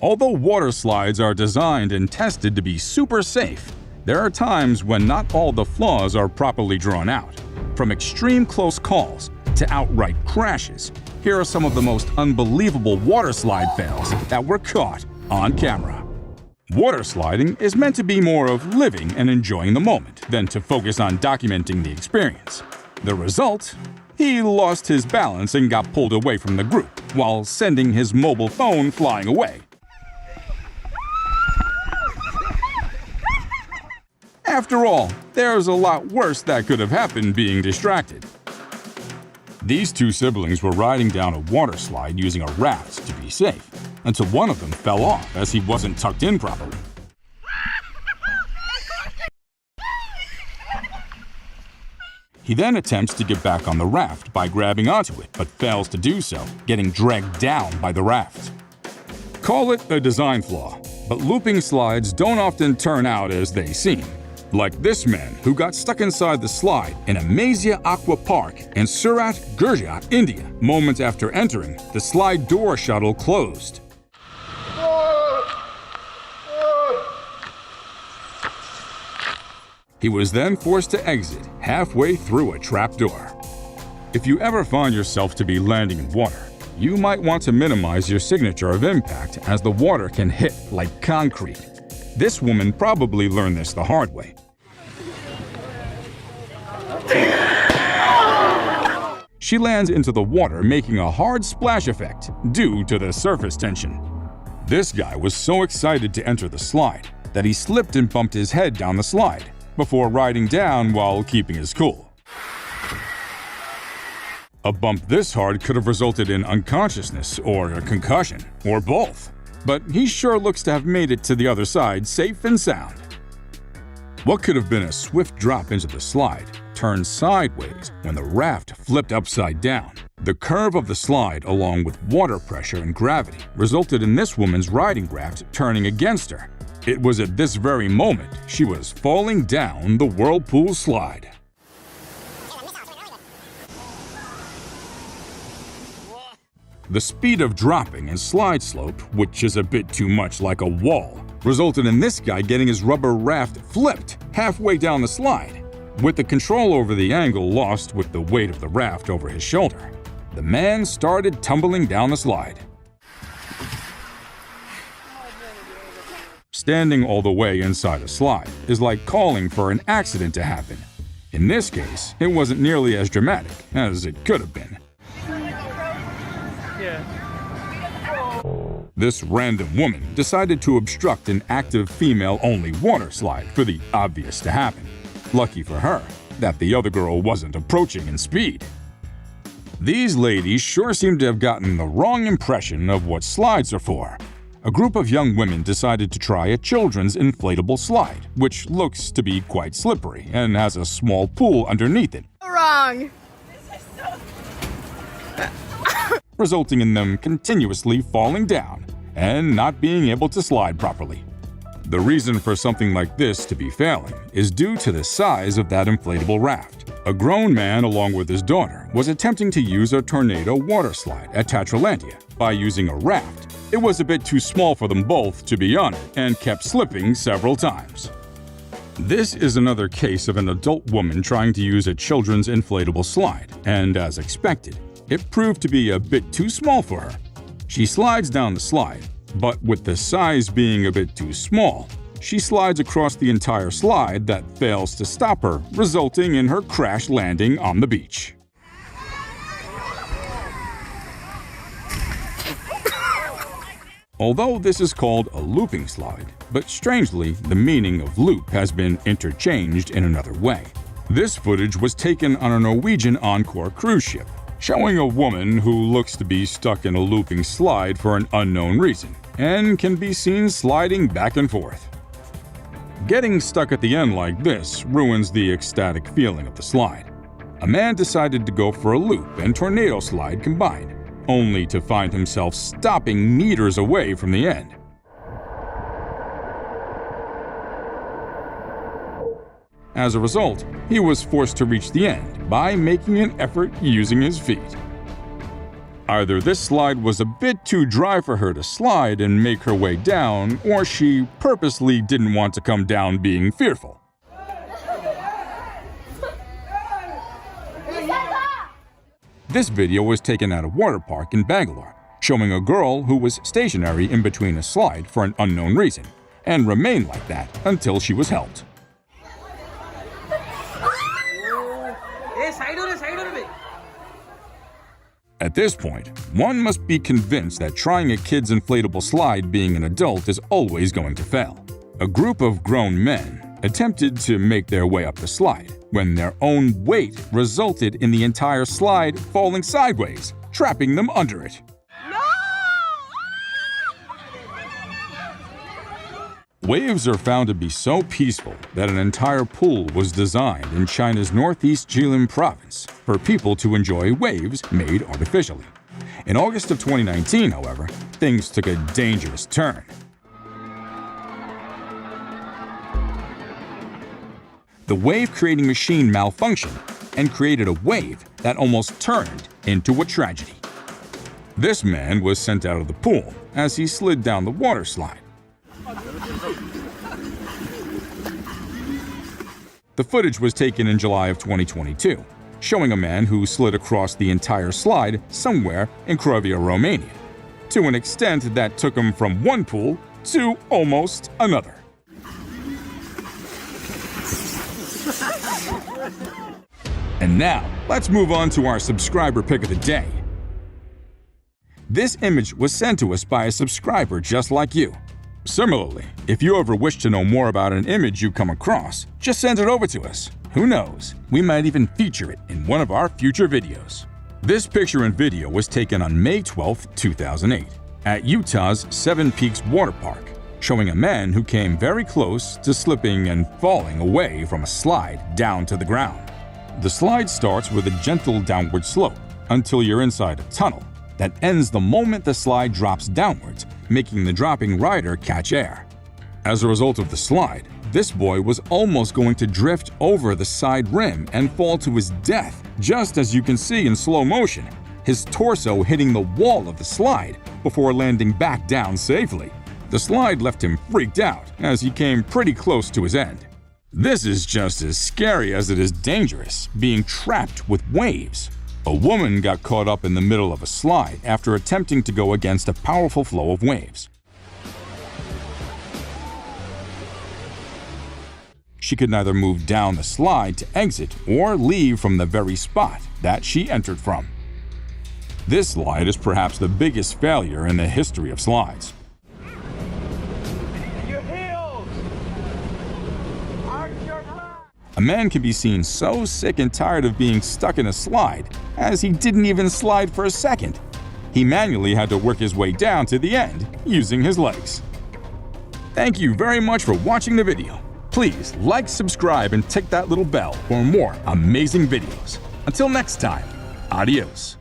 Although water slides are designed and tested to be super safe, there are times when not all the flaws are properly drawn out. From extreme close calls to outright crashes, here are some of the most unbelievable water slide fails that were caught on camera. Water sliding is meant to be more of living and enjoying the moment than to focus on documenting the experience. The result? He lost his balance and got pulled away from the group while sending his mobile phone flying away. After all, there's a lot worse that could have happened being distracted. These two siblings were riding down a water slide using a raft to be safe, until one of them fell off as he wasn't tucked in properly. He then attempts to get back on the raft by grabbing onto it, but fails to do so, getting dragged down by the raft. Call it a design flaw, but looping slides don't often turn out as they seem. Like this man who got stuck inside the slide in Amazia Aqua Park in Surat, Gujarat, India. Moments after entering, the slide door shuttle closed. He was then forced to exit halfway through a trapdoor. If you ever find yourself to be landing in water, you might want to minimize your signature of impact as the water can hit like concrete. This woman probably learned this the hard way. She lands into the water, making a hard splash effect due to the surface tension. This guy was so excited to enter the slide that he slipped and bumped his head down the slide before riding down while keeping his cool. A bump this hard could have resulted in unconsciousness or a concussion, or both. But he sure looks to have made it to the other side safe and sound. What could have been a swift drop into the slide turned sideways when the raft flipped upside down. The curve of the slide, along with water pressure and gravity, resulted in this woman's riding raft turning against her. It was at this very moment she was falling down the whirlpool slide. The speed of dropping and slide slope, which is a bit too much like a wall, resulted in this guy getting his rubber raft flipped halfway down the slide. With the control over the angle lost with the weight of the raft over his shoulder, the man started tumbling down the slide. Standing all the way inside a slide is like calling for an accident to happen. In this case, it wasn't nearly as dramatic as it could have been. This random woman decided to obstruct an active female-only water slide for the obvious to happen. Lucky for her that the other girl wasn't approaching in speed. These ladies sure seem to have gotten the wrong impression of what slides are for. A group of young women decided to try a children's inflatable slide, which looks to be quite slippery and has a small pool underneath it. Wrong. Resulting in them continuously falling down and not being able to slide properly. The reason for something like this to be failing is due to the size of that inflatable raft. A grown man, along with his daughter, was attempting to use a tornado water slide at Tatralandia by using a raft. It was a bit too small for them both to be on it and kept slipping several times. This is another case of an adult woman trying to use a children's inflatable slide, and as expected, it proved to be a bit too small for her. She slides down the slide, but with the size being a bit too small, she slides across the entire slide that fails to stop her, resulting in her crash landing on the beach. Although this is called a looping slide, but strangely, the meaning of loop has been interchanged in another way. This footage was taken on a Norwegian Encore cruise ship, showing a woman who looks to be stuck in a looping slide for an unknown reason, and can be seen sliding back and forth. Getting stuck at the end like this ruins the ecstatic feeling of the slide. A man decided to go for a loop and tornado slide combined, only to find himself stopping meters away from the end. As a result, he was forced to reach the end by making an effort using his feet. Either this slide was a bit too dry for her to slide and make her way down, or she purposely didn't want to come down being fearful. This video was taken at a water park in Bangalore, showing a girl who was stationary in between a slide for an unknown reason, and remained like that until she was helped. At this point, one must be convinced that trying a kid's inflatable slide being an adult is always going to fail. A group of grown men attempted to make their way up the slide when their own weight resulted in the entire slide falling sideways, trapping them under it. Waves are found to be so peaceful that an entire pool was designed in China's northeast Jilin province for people to enjoy waves made artificially. In August of 2019, however, things took a dangerous turn. The wave-creating machine malfunctioned and created a wave that almost turned into a tragedy. This man was sent out of the pool as he slid down the water slide. The footage was taken in July of 2022, showing a man who slid across the entire slide somewhere in Croatia, Romania, to an extent that took him from one pool to almost another. And now, let's move on to our subscriber pick of the day. This image was sent to us by a subscriber just like you. Similarly, if you ever wish to know more about an image you come across, just send it over to us. Who knows, we might even feature it in one of our future videos. This picture and video was taken on May 12, 2008, at Utah's Seven Peaks Water Park, showing a man who came very close to slipping and falling away from a slide down to the ground. The slide starts with a gentle downward slope until you're inside a tunnel that ends the moment the slide drops downwards, making the dropping rider catch air. As a result of the slide, this boy was almost going to drift over the side rim and fall to his death, just as you can see in slow motion, his torso hitting the wall of the slide before landing back down safely. The slide left him freaked out as he came pretty close to his end. This is just as scary as it is dangerous, being trapped with waves. A woman got caught up in the middle of a slide after attempting to go against a powerful flow of waves. She could neither move down the slide to exit or leave from the very spot that she entered from. This slide is perhaps the biggest failure in the history of slides. A man can be seen so sick and tired of being stuck in a slide, as he didn't even slide for a second. He manually had to work his way down to the end using his legs. Thank you very much for watching the video. Please like, subscribe, and tick that little bell for more amazing videos. Until next time, adios.